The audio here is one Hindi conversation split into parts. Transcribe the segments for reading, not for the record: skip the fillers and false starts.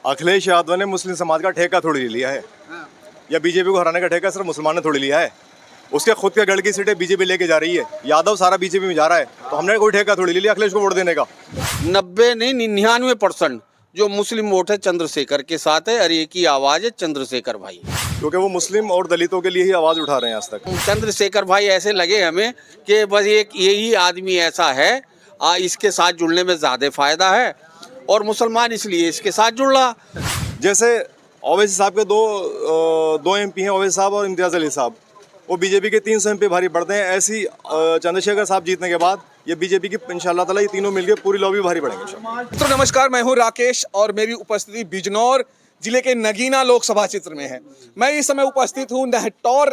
अखिलेश यादव ने मुस्लिम समाज का ठेका थोड़ी ले लिया है, या बीजेपी को हराने का ठेका सिर्फ मुसलमान ने थोड़ी लिया है। उसके खुद के गढ़ की सीटें बीजेपी लेके जा रही है, यादव सारा बीजेपी में जा रहा है, तो हमने कोई ठेका थोड़ी ले लिया अखिलेश को वोट देने का। 90 नहीं 99% जो मुस्लिम वोट है चंद्रशेखर के साथ है, और एक ही आवाज है चंद्रशेखर भाई, क्योंकि वो मुस्लिम और दलितों के लिए ही आवाज उठा रहे हैं आज तक। चंद्रशेखर भाई ऐसे लगे हमें कि बस एक यही आदमी ऐसा है, इसके साथ जुड़ने में ज़्यादा फायदा है, और मुसलमान इसलिए इसके साथ जुड़ रहा। जैसे ओवैसी साहब के दो एमपी हैं, ओवैसी साहब और इम्तियाज़ अली साहब, वो बीजेपी के 300 एमपी भारी पड़ते हैं। ऐसी चंद्रशेखर साहब जीतने के बाद ये बीजेपी की इंशाल्लाह ताला ये तीनों मिलकर पूरी लॉबी भारी पड़ेंगे। तो नमस्कार, मैं हूं राकेश और मेरी उपस्थिति बिजनौर जिले के नगीना लोकसभा क्षेत्र में है। मैं इस समय उपस्थित हूं नहटौर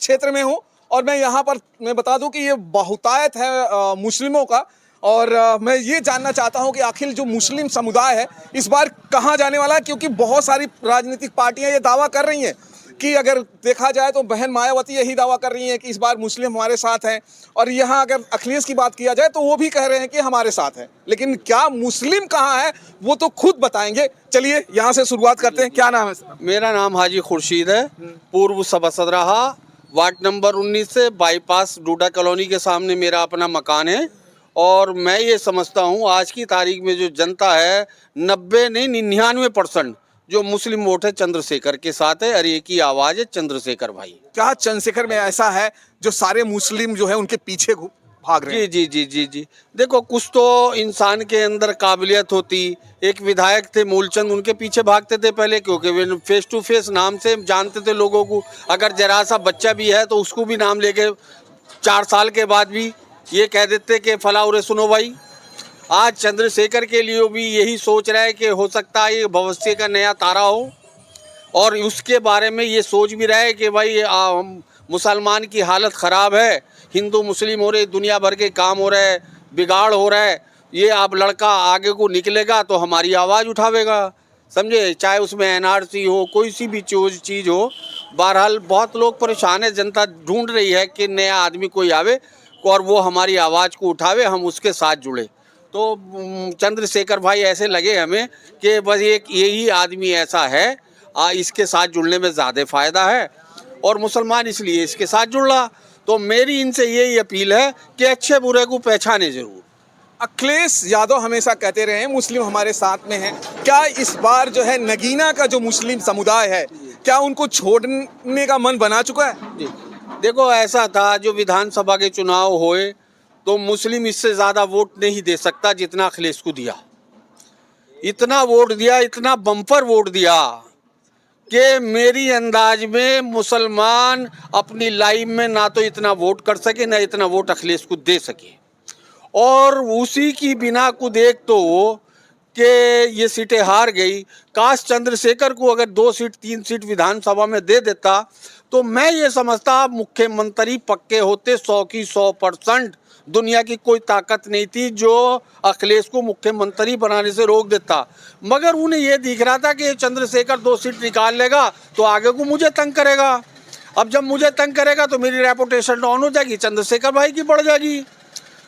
क्षेत्र में हूं, और मैं यहाँ पर मैं बता दूं कि ये बहुतायत है मुस्लिमों का, और मैं ये जानना चाहता हूं कि आखिर जो मुस्लिम समुदाय है इस बार कहाँ जाने वाला है, क्योंकि बहुत सारी राजनीतिक पार्टियां ये दावा कर रही हैं कि अगर देखा जाए तो बहन मायावती यही दावा कर रही है कि इस बार मुस्लिम हमारे साथ हैं, और यहाँ अगर अखिलेश की बात किया जाए तो वो भी कह रहे हैं कि हमारे साथ हैं। लेकिन क्या मुस्लिम कहाँ है वो तो खुद बताएंगे। चलिए यहाँ से शुरुआत करते हैं। क्या नाम है? मेरा नाम हाजी खुर्शीद है, पूर्व सभासद रहा, वार्ड नंबर 19 से बाईपास डूडा कॉलोनी के सामने मेरा अपना मकान है। और मैं ये समझता हूँ आज की तारीख में जो जनता है 90 नहीं 99% जो मुस्लिम वोट है चंद्रशेखर के साथ है, और एक ही आवाज़ है चंद्रशेखर भाई। क्या चंद्रशेखर में ऐसा है जो सारे मुस्लिम जो है उनके पीछे भाग रहे हैं? जी जी जी जी जी देखो, कुछ तो इंसान के अंदर काबिलियत होती। एक विधायक थे मूलचंद, उनके पीछे भागते थे पहले, क्योंकि वे फेस टू फेस नाम से जानते थे लोगों को। अगर जरा सा बच्चा भी है तो उसको भी नाम लेके 4 साल के बाद भी ये कह देते कि फला उरे सुनो भाई। आज चंद्रशेखर के लिए भी यही सोच रहा है कि हो सकता है ये भविष्य का नया तारा हो, और उसके बारे में ये सोच भी रहा है कि भाई मुसलमान की हालत ख़राब है, हिंदू मुस्लिम हो रहे, दुनिया भर के काम हो रहे, बिगाड़ हो रहा है, ये अब लड़का आगे को निकलेगा तो हमारी आवाज़ उठावेगा, समझे। चाहे उसमें एनआरसी हो, कोई सी भी चीज़ हो। बहरहाल बहुत लोग परेशान है, जनता ढूंढ रही है कि नया आदमी कोई आवे और वो हमारी आवाज़ को उठावे, हम उसके साथ जुड़े। तो चंद्रशेखर भाई ऐसे लगे हमें कि बस एक यही आदमी ऐसा है, इसके साथ जुड़ने में ज़्यादा फ़ायदा है, और मुसलमान इसलिए इसके साथ जुड़ रहा। तो मेरी इनसे यही अपील है कि अच्छे बुरे को पहचाने ज़रूर। अखिलेश यादव हमेशा कहते रहे हैं मुस्लिम हमारे साथ में हैं। क्या इस बार जो है नगीना का जो मुस्लिम समुदाय है, क्या उनको छोड़ने का मन बना चुका है? जी देखो, ऐसा था जो विधानसभा के चुनाव हुए तो मुस्लिम इससे ज़्यादा वोट नहीं दे सकता जितना अखिलेश को दिया। इतना वोट दिया, इतना बम्पर वोट दिया कि मेरी अंदाज में मुसलमान अपनी लाइफ में ना तो इतना वोट कर सके, ना इतना वोट अखिलेश को दे सके। और उसी की बिना को देख तो कि ये सीटें हार गई। काश चंद्रशेखर को अगर 2 सीट 3 सीट विधानसभा में दे देता तो मैं ये समझता मुख्यमंत्री पक्के होते 100 की 100%। दुनिया की कोई ताकत नहीं थी जो अखिलेश को मुख्यमंत्री बनाने से रोक देता, मगर उन्हें ये दिख रहा था कि चंद्रशेखर 2 सीट निकाल लेगा तो आगे को मुझे तंग करेगा। अब जब मुझे तंग करेगा तो मेरी रेपुटेशन डाउन हो जाएगी, चंद्रशेखर भाई की बढ़ जाएगी,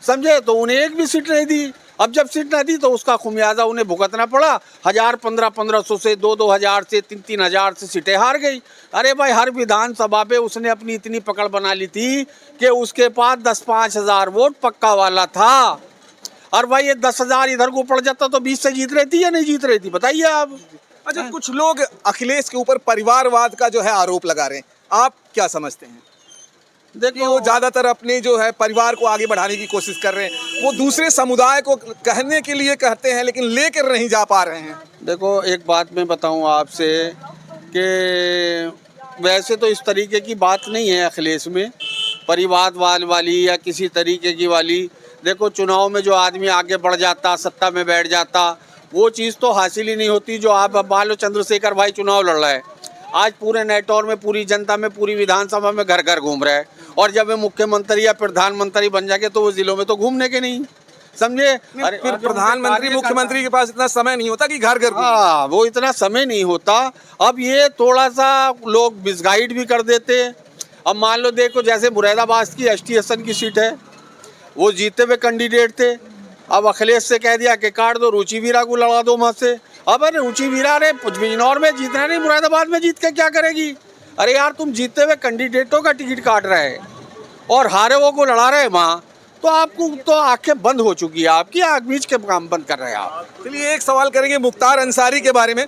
समझे। तो उन्हें एक भी सीट नहीं दी। अब जब सीट नहीं दी तो उसका खुमियाजा उन्हें भुगतना पड़ा। 1000 1500 से 2 हजार से 3 हजार से सीटें हार गई। अरे भाई, हर विधानसभा पे उसने अपनी इतनी पकड़ बना ली थी कि उसके पास 10-5 हजार वोट पक्का वाला था। और भाई ये 10 हजार इधर को पड़ जाता तो 20 से जीत रही थी या नहीं जीत रही थी, बताइए आप। अच्छा, कुछ लोग अखिलेश के ऊपर परिवारवाद का जो है आरोप लगा रहे हैं, आप क्या समझते हैं? देखिए, वो ज्यादातर अपने जो है परिवार को आगे बढ़ाने की कोशिश कर रहे हैं। वो दूसरे समुदाय को कहने के लिए कहते हैं लेकिन लेकर नहीं जा पा रहे हैं। देखो, एक बात मैं बताऊं आपसे कि वैसे तो इस तरीके की बात नहीं है अखिलेश में, परिवारवाद वाली या किसी तरीके की वाली। देखो, चुनाव में जो आदमी आगे बढ़ जाता, सत्ता में बैठ जाता, वो चीज़ तो हासिल ही नहीं होती जो आप मान लो चंद्रशेखर भाई चुनाव लड़ रहा है। आज पूरे नैटौर में, पूरी जनता में, पूरी विधानसभा में घर घर घूम रहा है, और जब वे मुख्यमंत्री या प्रधानमंत्री बन जाएंगे तो वो जिलों में तो घूमने के नहीं, समझे। अरे फिर प्रधानमंत्री मुख्यमंत्री के पास इतना समय नहीं होता कि घर घर, हाँ, वो इतना समय नहीं होता। अब ये थोड़ा सा लोग मिसगाइड भी कर देते। अब मान लो, देखो, जैसे मुरादाबाद की एसटी हसन की सीट है, वो जीते हुए कैंडिडेट थे। अब अखिलेश से कह दिया कि काट दो, रुचि वीरा को लड़ा दो वहाँ से। अब अरे ऊंची वीरा रे बिजनौर में जीतना नहीं, मुरादाबाद में जीत के क्या करेगी? अरे यार तुम जीतते हुए कैंडिडेटों का टिकट काट रहे हैं और हारे हुए को लड़ा रहे हैं वहाँ, तो आपको तो आंखें बंद हो चुकी है आपकी, आग बीच के काम बंद कर रहे हैं आप। चलिए एक सवाल करेंगे मुख्तार अंसारी के बारे में।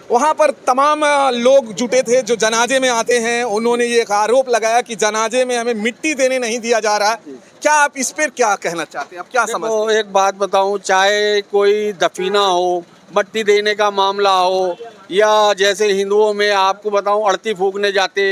वहाँ पर तमाम लोग जुटे थे जो जनाजे में आते हैं, उन्होंने ये एक आरोप लगाया कि जनाजे में हमें मिट्टी देने नहीं दिया जा रहा। क्या आप इस पर क्या कहना चाहते हैं, आप क्या समझते हैं? तो एक बात बताऊं, चाहे कोई दफीना हो, मट्टी देने का मामला हो, या जैसे हिंदुओं में आपको बताऊं अड़ती फूकने जाते,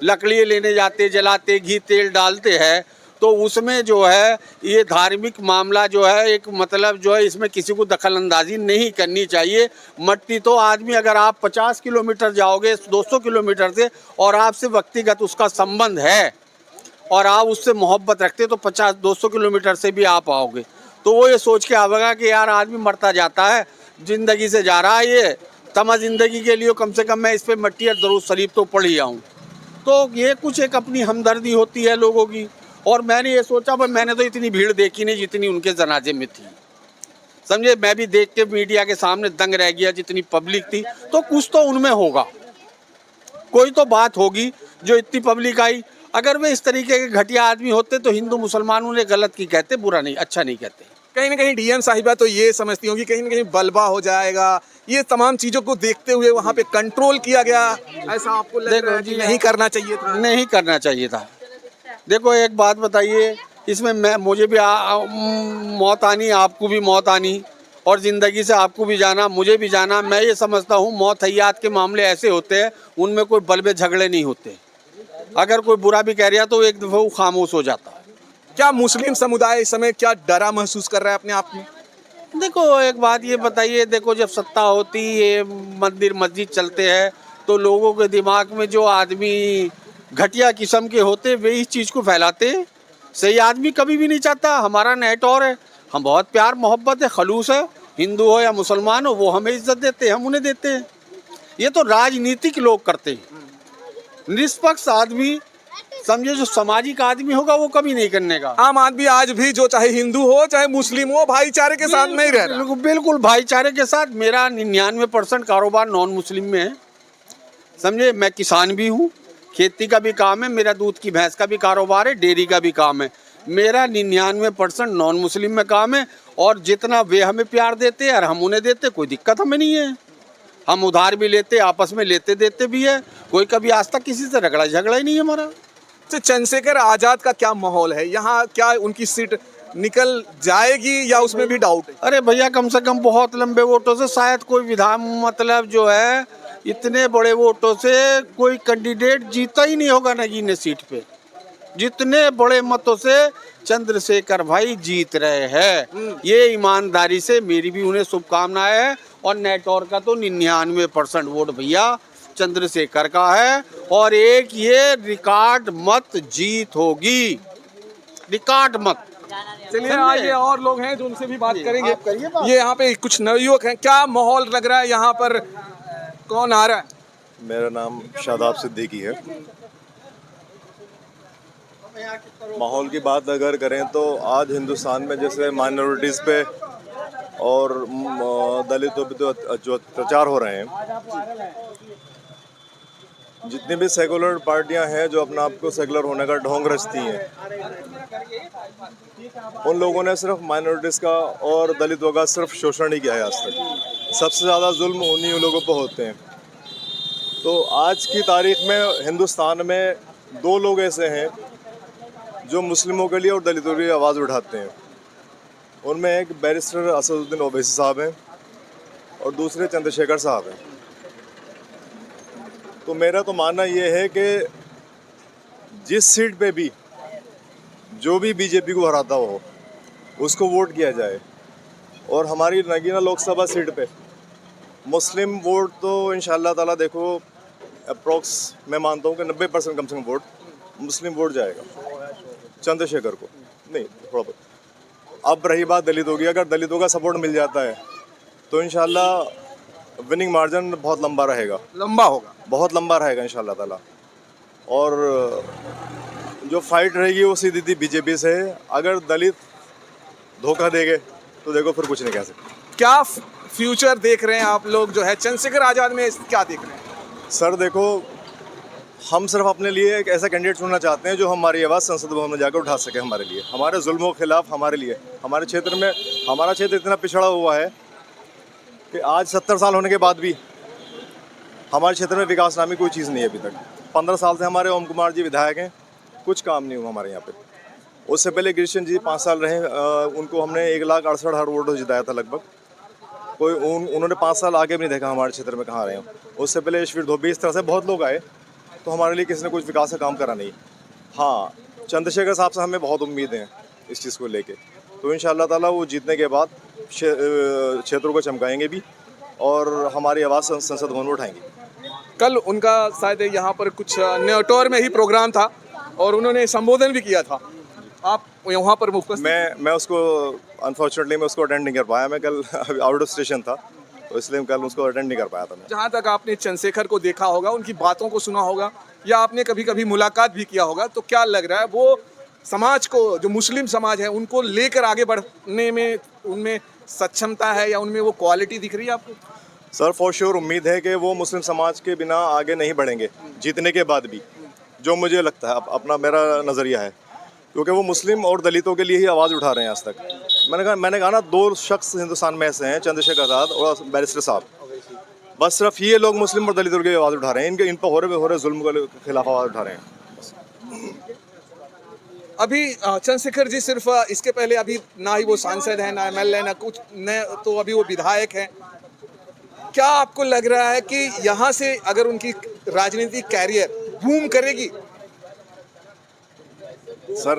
लकड़ी लेने जाते, जलाते, घी तेल डालते हैं, तो उसमें जो है ये धार्मिक मामला जो है एक मतलब जो है इसमें किसी को दखल अंदाजी नहीं करनी चाहिए। मट्टी तो आदमी, अगर आप 50 किलोमीटर जाओगे 200 किलोमीटर से और आपसे व्यक्तिगत उसका संबंध है और आप उससे मोहब्बत रखते तो 50-200 किलोमीटर से भी आप आओगे, तो वो ये सोच के आवेगा कि यार आदमी मरता जाता है, ज़िंदगी से जा रहा है ये तमा ज़िंदगी के लिए, कम से कम मैं इस पर मट्टी और दरूद शरीफ तो पढ़ ही आऊँ। तो ये कुछ एक अपनी हमदर्दी होती है लोगों की। और मैंने ये सोचा, पर मैंने तो इतनी भीड़ देखी नहीं जितनी उनके जनाजे में थी, समझे। मैं भी देख के मीडिया के सामने दंग रह गया, जितनी पब्लिक थी। तो कुछ तो उनमें होगा, कोई तो बात होगी जो इतनी पब्लिक आई। अगर वे इस तरीके के घटिया आदमी होते तो हिंदू मुसलमानों ने गलत की कहते, बुरा नहीं, अच्छा नहीं कहते। कहीं ना कहीं डीएम साहिबा तो ये समझती होंगी कहीं ना कहीं बलबा हो जाएगा, ये तमाम चीजों को देखते हुए वहाँ पे कंट्रोल किया गया, ऐसा आपको लग रहा है कि नहीं करना चाहिए था? नहीं करना चाहिए था। देखो एक बात बताइए, इसमें मुझे भी मौत आनी, आपको भी मौत आनी, और ज़िंदगी से आपको भी जाना, मुझे भी जाना। मैं ये समझता हूँ मौत हयात के मामले ऐसे होते हैं, उनमें कोई बलबे झगड़े नहीं होते। अगर कोई बुरा भी कह रहा तो एक दफ़ा वो खामोश हो जाता है। क्या मुस्लिम समुदाय इस समय क्या डरा महसूस कर रहा है अपने आप में? देखो एक बात ये बताइए, देखो जब सत्ता होती है, मंदिर मस्जिद चलते हैं, तो लोगों के दिमाग में जो आदमी घटिया किस्म के होते वे इस चीज़ को फैलाते। सही आदमी कभी भी नहीं चाहता। हमारा नेट और है, हम बहुत प्यार मोहब्बत है, खलूस है, हिंदू हो या मुसलमान हो, वो हमें इज्जत देते हैं, हम उन्हें देते हैं। ये तो राजनीतिक लोग करते हैं। निष्पक्ष आदमी, समझे, जो सामाजिक आदमी होगा वो कभी नहीं करने का। आम आदमी आज भी जो चाहे हिंदू हो चाहे मुस्लिम हो भाईचारे के साथ नहीं रह रहा। बिल्कुल भाईचारे के साथ। मेरा 99% कारोबार नॉन मुस्लिम में है, समझे। मैं किसान भी हूँ, खेती का भी काम है, मेरा दूध की भैंस का भी कारोबार है, डेयरी का भी काम है। मेरा 99% नॉन मुस्लिम में काम है, और जितना वे हमें प्यार देते हैं और हम उन्हें देते, कोई दिक्कत हमें नहीं है। हम उधार भी लेते, आपस में लेते देते भी है, कोई कभी आज तक किसी से झगड़ा ही नहीं है हमारा। तो चंद्रशेखर आजाद का क्या माहौल है यहाँ, क्या उनकी सीट निकल जाएगी या उसमें भी डाउट है? अरे भैया कम से कम बहुत लंबे वोटों से, शायद कोई विधान मतलब जो है इतने बड़े वोटों से कोई कैंडिडेट जीता ही नहीं होगा नगीने सीट पे। जितने बड़े मतों से चंद्रशेखर भाई जीत रहे हैं, ये ईमानदारी से मेरी भी उन्हें शुभकामनाएं है। और नेटवर्क का तो 99% वोट भैया चंद्रशेखर का है, और एक ये रिकॉर्ड मत जीत होगी, रिकॉर्ड मत। चलिए आइए, और लोग हैं जो उनसे भी बात करेंगे। आप करिए बात। ये यहाँ पे कुछ नवयुवक हैं, क्या माहौल लग रहा है यहाँ पर, कौन आ रहा है? मेरा नाम शादाब सिद्दीकी है। माहौल की बात अगर करें तो आज हिंदुस्तान में जैसे माइनॉरिटीज़ पे और दलितों पे तो जो अत्याचार हो रहे हैं, जितनी भी सेकुलर पार्टियां हैं जो अपना आपको सेकुलर होने का ढोंग रचती हैं, उन लोगों ने सिर्फ माइनॉरिटीज़ का और दलितों का सिर्फ शोषण ही किया है आज तक। सबसे ज़्यादा जुल्म उन्हीं लोगों पर होते हैं। तो आज की तारीख में हिंदुस्तान में 2 लोग ऐसे हैं जो मुस्लिमों के लिए और दलितों के लिए आवाज़ उठाते हैं। उनमें एक बैरिस्टर असदुद्दीन ओवैसी साहब हैं और दूसरे चंद्रशेखर साहब हैं। तो मेरा तो मानना ये है कि जिस सीट पे भी जो भी बीजेपी को हराता हो उसको वोट किया जाए। और हमारी नगीना लोकसभा सीट पे मुस्लिम वोट तो इंशाल्लाह ताला देखो अप्रॉक्स मैं मानता हूँ कि 90% कम से कम वोट मुस्लिम वोट जाएगा चंद्रशेखर को, नहीं थोड़ा बहुत। अब रही बात दलितों की, अगर दलितों का सपोर्ट मिल जाता है तो इंशाल्लाह विनिंग मार्जिन बहुत लंबा रहेगा, लंबा होगा, बहुत लंबा रहेगा इंशाल्लाह ताला। और जो फाइट रहेगी वो सीधी बीजेपी से। अगर दलित धोखा देंगे तो देखो फिर कुछ नहीं कह सकते। क्या फ्यूचर देख रहे हैं आप लोग जो है चंद्रशेखर आज़ाद में क्या देख रहे हैं? सर देखो, हम सिर्फ अपने लिए एक ऐसा कैंडिडेट चुनना चाहते हैं जो हमारी आवाज़ संसद भवन में जाकर उठा सके हमारे लिए, हमारे जुल्मों के खिलाफ, हमारे लिए। हमारे क्षेत्र में, हमारा क्षेत्र इतना पिछड़ा हुआ है कि आज 70 साल होने के बाद भी हमारे क्षेत्र में विकास नामी कोई चीज़ नहीं है अभी तक। 15 साल से हमारे ओम कुमार जी विधायक हैं, कुछ काम नहीं हुआ हमारे यहाँ पे। उससे पहले कृष्ण जी 5 साल रहे, उनको हमने 1,68,000 वोटों से जिताया था लगभग। उन्होंने 5 साल आगे भी नहीं देखा हमारे क्षेत्र में कहाँ रहे हैं। उससे पहले यशवीर धोबी, इस तरह से बहुत लोग आए, तो हमारे लिए किसी ने कुछ विकास का काम करा नहीं। हाँ, चंद्रशेखर साहब से हमें बहुत उम्मीद है इस चीज़ को लेके, तो इंशाअल्लाह ताला वो जीतने के बाद क्षेत्रों को चमकाएंगे भी और हमारी आवाज़ संसद भवन में उठाएंगे। कल उनका शायद यहाँ पर कुछ न्योटोर में ही प्रोग्राम था और उन्होंने संबोधन भी किया था, आप वहाँ पर उपस्थित? मैं उसको अनफॉर्चुनेटली मैं उसको अटेंड नहीं कर पाया, मैं कल आउट ऑफ स्टेशन था, तो इसलिए कल उसको अटेंड नहीं कर पाया था मैं। जहाँ तक आपने चंद्रशेखर को देखा होगा, उनकी बातों को सुना होगा या आपने कभी कभी मुलाकात भी किया होगा, तो क्या लग रहा है वो समाज को, जो मुस्लिम समाज है, उनको लेकर आगे बढ़ने में उनमें सक्षमता है या उनमें वो क्वालिटी दिख रही है आपको? सर फॉर श्योर उम्मीद है कि वो मुस्लिम समाज के बिना आगे नहीं बढ़ेंगे जीतने के बाद भी, जो मुझे लगता है, अपना मेरा नज़रिया है, क्योंकि वो मुस्लिम और दलितों के लिए ही आवाज़ उठा रहे हैं आज तक। मैंने कहा ना, 2 शख्स हिंदुस्तान में ऐसे हैं, चंद्रशेखर आज़ाद और बैरिस्टर साहब, बस सिर्फ ये लोग मुस्लिम और दलितों के लिए आवाज़ उठा रहे हैं, इन पर हो रहे जुल्म के खिलाफ आवाज़ उठा रहे हैं। अभी चंद्रशेखर जी सिर्फ इसके पहले अभी ना ही वो सांसद है, ना MLA, ना कुछ, न तो अभी वो विधायक हैं। क्या आपको लग रहा है कि यहाँ से अगर उनकी राजनीतिक कैरियर बूम करेगी? सर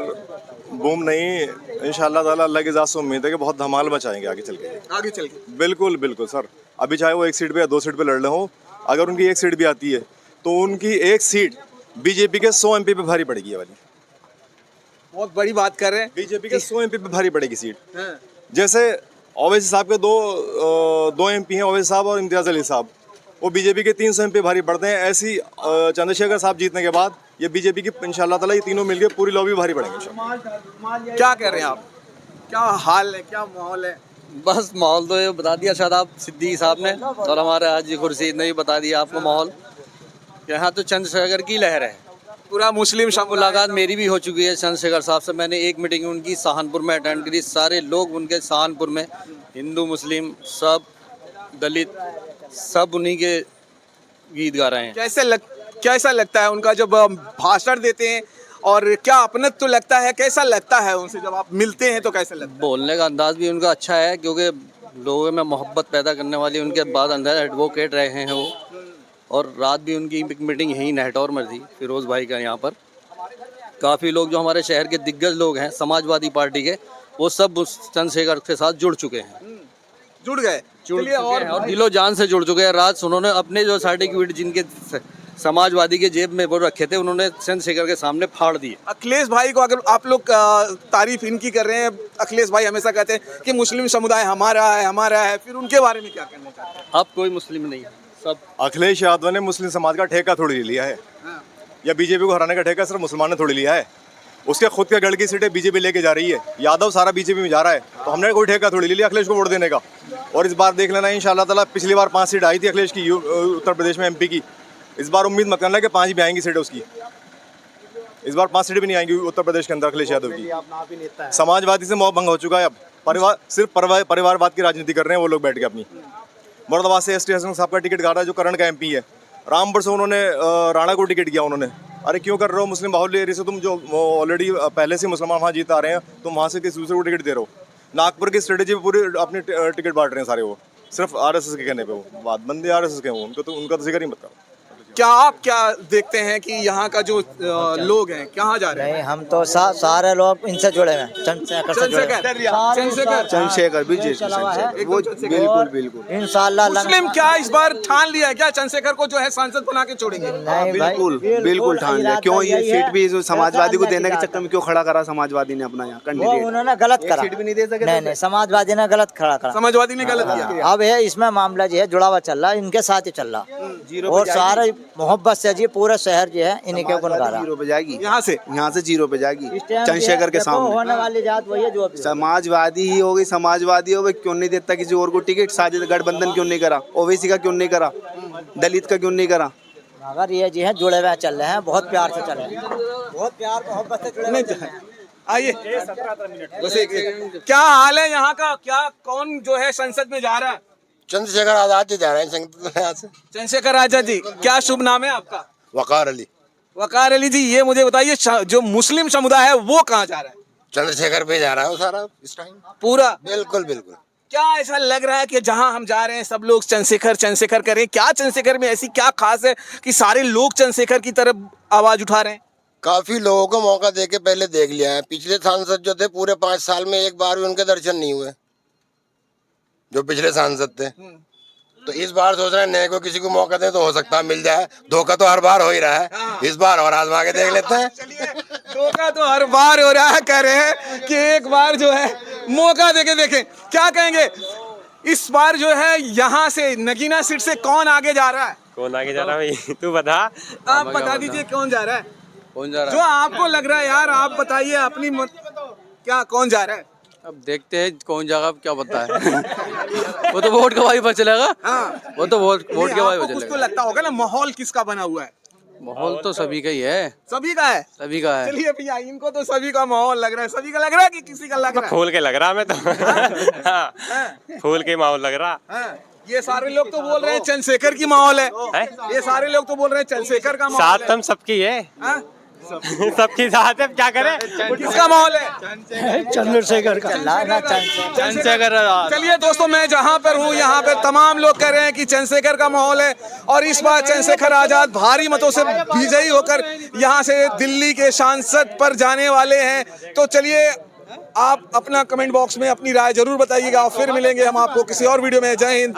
बूम नहीं, इंशाअल्लाह ताला अल्लाह की ज़ात से उम्मीद है कि बहुत धमाल मचाएंगे आगे चल के। बिल्कुल बिल्कुल सर, अभी चाहे वो 1 सीट पे या 2 सीट पे लड़ रहे हो, अगर उनकी 1 सीट भी आती है तो उनकी 1 सीट बीजेपी के 100 MP पे भारी पड़ेगी। ये वाली बहुत बड़ी बात कर रहे हैं। बीजेपी के 100 MP पे भारी पड़ेगी सीट। जैसे ओवैसी साहब के दो MP हैं, ओवैसी साहब और इम्तियाज़ अली साहब, वो बीजेपी के 300 MP भारी पड़ते हैं। ऐसी चंद्रशेखर साहब जीतने के बाद ये बीजेपी की इंशाअल्लाह ताला ये तीनों मिलकर पूरी लॉबी भारी पड़ेंगे इंशाअल्लाह। क्या कह रहे हैं आप? क्या हाल है, क्या माहौल है? बस माहौल तो ये बता दिया शादाब सिद्दीकी साहब ने, और हमारे हाजी खुर्शीद ने भी बता दिया आपको माहौल। यहाँ तो चंद्रशेखर की लहर है, पूरा मुस्लिम मुलाकात मेरी भी हो चुकी है चंद्रशेखर साहब से। मैंने एक मीटिंग उनकी सहारनपुर में अटेंड करी, सारे लोग उनके सहारनपुर में, हिंदू मुस्लिम सब, दलित सब उन्हीं के गीत गा रहे हैं। कैसा लगता है उनका जब भाषण देते हैं, और क्या अपनत्व तो लगता है? कैसा लगता है उनसे जब आप मिलते हैं तो कैसा लगता है? बोलने का अंदाज भी उनका अच्छा है, क्योंकि लोगों में मोहब्बत पैदा करने वाली उनके बाद अंदर एडवोकेट रहे हैं वो। और रात भी उनकी मीटिंग यहीं नेहटौर में थी, फिरोज़ भाई का यहाँ पर। काफ़ी लोग जो हमारे शहर के दिग्गज लोग हैं समाजवादी पार्टी के, वो सब उस चंद्रशेखर के साथ जुड़ चुके हैं, जुड़ गए और दिलो जान से जुड़ चुके हैं। रात उन्होंने अपने जो सर्टिफिकेट जिनके समाजवादी के जेब में वो रखे थे, उन्होंने चंद्रशेखर के सामने फाड़ दिए। अखिलेश भाई को अगर आप लोग तारीफ इनकी कर रहे हैं, अखिलेश भाई हमेशा कहते हैं कि मुस्लिम समुदाय हमारा है, फिर उनके बारे में क्या कहना चाहते हैं? अब कोई मुस्लिम नहीं है, सब अखिलेश यादव ने मुस्लिम समाज का ठेका थोड़ी ले लिया है, या बीजेपी को हराने का ठेका सिर्फ मुसलमान ने थोड़ी लिया है। उसके खुद के गढ़ की सीटें बीजेपी लेके जा रही है, यादव सारा बीजेपी में जा रहा है, तो हमने कोई ठेका थोड़ी ले लिया अखिलेश को वोट देने का। और इस बार देख लेना इंशाअल्लाह ताला, पिछली बार 5 सीट आई थी अखिलेश की उत्तर प्रदेश में MP की, इस बार उम्मीद मत करना कि 5 भी आएंगी सीटें उसकी। इस बार 5 सीटें भी नहीं आएंगी उत्तर प्रदेश के अंदर अखिलेश यादव की। समाजवादी से मोह भंग हो चुका है, अब सिर्फ परिवारवाद की राजनीति कर रहे हैं वो लोग बैठ के अपनी। मुरादाबाद से ST हसन साहब का टिकट गा रहा है, जो करण का MP है। रामपुर से उन्होंने राणा को टिकट किया उन्होंने। अरे क्यों कर रहे हो? मुस्लिम बाहुल्य एरिया से तुम जो ऑलरेडी पहले से मुसलमान वहाँ जीत आ रहे हैं, तुम वहाँ से किसी दूसरे को टिकट दे रहे हो। नागपुर की स्ट्रेटेजी पे पूरी अपनी टिकट बांट रहे हैं सारे, वो सिर्फ RSS के कहने पे, वो बात बंदे RSS के, वो उनका तो जिक्र ही मत करो। क्या देखते हैं कि यहाँ का जो लोग हैं कहाँ जा रहे हैं? नहीं, हम तो सारे लोग इनसे जुड़े हैं, चंद्रशेखर से जुड़े हैं। चंद्रशेखर भी बिल्कुल इंशाअल्लाह। मुस्लिम क्या इस बार ठान लिया है क्या चंद्रशेखर को जो है सांसद बना के छोड़ेंगे? बिल्कुल ठान लिया। क्यों ये सीट भी समाजवादी को देने के चक्कर में क्यों खड़ा करा समाजवादी ने अपना यहाँ कैंडिडेट? उन्होंने गलत करा, सीट भी नहीं दे सके। नहीं, समाजवादी ने गलत खड़ा करा, समाजवादी ने गलत किया। अब है इसमें मामला जो है जुड़ा हुआ चल रहा है, इनके साथ ही चल रहा, और सारे मोहब्बत से जी पूरा शहर जो है इन्हीं के ऊपर गा रहा। 0 पे जाएगी, यहाँ से यहाँ से 0 पे जाएगी इस टाइम चंद्रशेखर के देखो, सामने। होने वाली जात वही है जो अभी है। समाजवादी ही होगी, समाजवादी हो गई, क्यों नहीं देता किसी और को टिकट? साजिद गठबंधन क्यों नहीं करा? ओवैसी का क्यों नहीं करा? दलित का क्यों नहीं करा? मगर ये जी है जुड़े हुए चल रहे हैं, बहुत प्यार से चल रहे हैं, बहुत प्यार मोहब्बत से जुड़े हुए चल रहे हैं। आइए, क्या हाल है यहाँ का? क्या कौन जो है संसद में जा रहा है? चंद्रशेखर आजाद जी जा रहे हैं संसद में यहाँ से। चंद्रशेखर आजाद जी, क्या शुभ नाम है आपका? वकार अली। वकार अली जी, ये मुझे बताइए जो मुस्लिम समुदाय है वो कहाँ जा रहा है? चंद्रशेखर पे जा रहा है वो सारा इस टाइम। पूरा? बिल्कुल बिल्कुल। क्या ऐसा लग रहा है कि जहां हम जा रहे हैं सब लोग चंद्रशेखर चंद्रशेखर करें? क्या चंद्रशेखर में ऐसी क्या खास है कि सारे लोग चंद्रशेखर की तरफ आवाज उठा रहे हैं? काफी लोगों को मौका दे के पहले देख लिया है। पिछले सांसद जो थे पूरे 5 साल में एक बार भी उनके दर्शन नहीं हुए, जो पिछले सांसद थे। तो इस बार सोच रहे हैं नए को किसी को मौका दे तो हो सकता है मिल जाए। धोखा तो हर बार हो ही रहा है, इस बार और आजमा के देख लेते हैं। चलिए, धोखा तो हर बार हो रहा है, कह रहे हैं कि एक बार जो है मौका देके देखें। क्या कहेंगे इस बार जो है यहाँ से नगीना सीट से कौन आगे जा रहा है? कौन आगे जा रहा है भाई? तू बता। आप बता दीजिए कौन जा रहा है? कौन जा रहा जो आपको लग रहा है यार, आप बताइए अपनी क्या कौन जा रहा है? अब देखते हैं कौन जाएगा, क्या पता है। वो तो वोट का भाई पता चलेगा। हाँ। वो तो वोट के भाई आपको पता कुछ तो चलेगा। लगता होगा ना, माहौल किसका बना हुआ है? माहौल तो सभी का ही है, सभी का है। सभी का है। चलिए भैया, इनको तो सभी का माहौल लग रहा है। सभी का लग रहा है कि किसी का लग रहा है? फूल के लग रहा मैं तो। हाँ, फूल के माहौल लग रहा। हाँ, ये सारे लोग तो बोल रहे हैं चंद्रशेखर की माहौल है। ये सारे लोग तो बोल रहे हैं चंद्रशेखर का माहौल साथ है। तुम सबकी है। हाँ? सबकी साथ है, क्या करें? किसका माहौल है? चंद्रशेखर का ना चंद्रशेखर। चलिए दोस्तों, मैं जहाँ पर हूँ यहाँ पे तमाम लोग कह रहे हैं कि चंद्रशेखर का माहौल है और इस बार चंद्रशेखर आजाद भारी मतों से विजयी होकर यहाँ से दिल्ली के सांसद पर जाने वाले हैं। तो चलिए, आप अपना कमेंट बॉक्स में अपनी राय जरूर बताइएगा और फिर मिलेंगे हम आपको किसी और वीडियो में। जय हिंद।